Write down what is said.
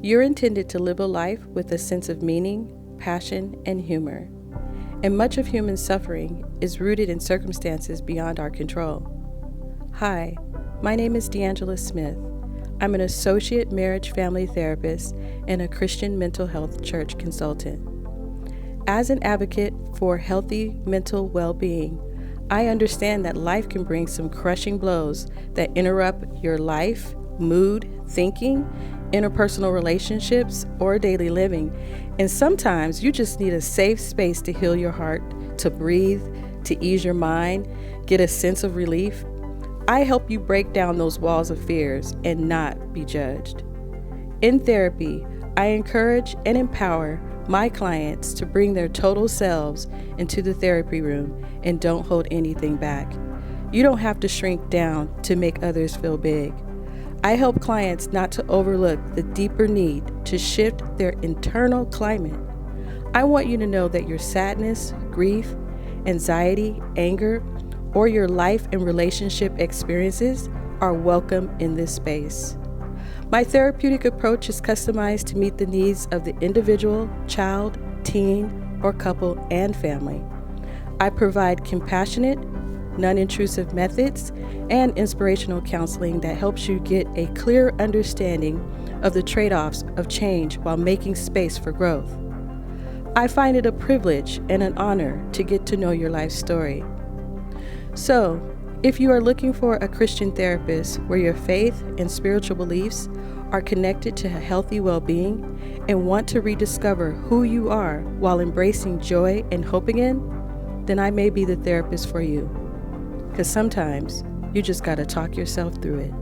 You're intended to live a life with a sense of meaning, passion, and humor. And much of human suffering is rooted in circumstances beyond our control. Hi, my name is DeAngela Smith. I'm an associate marriage family therapist and a Christian mental health church consultant. As an advocate for healthy mental well-being, I understand that life can bring some crushing blows that interrupt your life, mood, thinking, interpersonal relationships, or daily living. And sometimes you just need a safe space to heal your heart, to breathe, to ease your mind, get a sense of relief. I help you break down those walls of fears and not be judged. In therapy, I encourage and empower my clients to bring their total selves into the therapy room and don't hold anything back. You don't have to shrink down to make others feel big. I help clients not to overlook the deeper need to shift their internal climate. I want you to know that your sadness, grief, anxiety, anger, or your life and relationship experiences are welcome in this space. My therapeutic approach is customized to meet the needs of the individual, child, teen, or couple and family. I provide compassionate, non-intrusive methods and inspirational counseling that helps you get a clear understanding of the trade-offs of change while making space for growth. I find it a privilege and an honor to get to know your life story. So, if you are looking for a Christian therapist where your faith and spiritual beliefs are connected to a healthy well-being and want to rediscover who you are while embracing joy and hope again, then I may be the therapist for you. Because sometimes you just gotta talk yourself through it.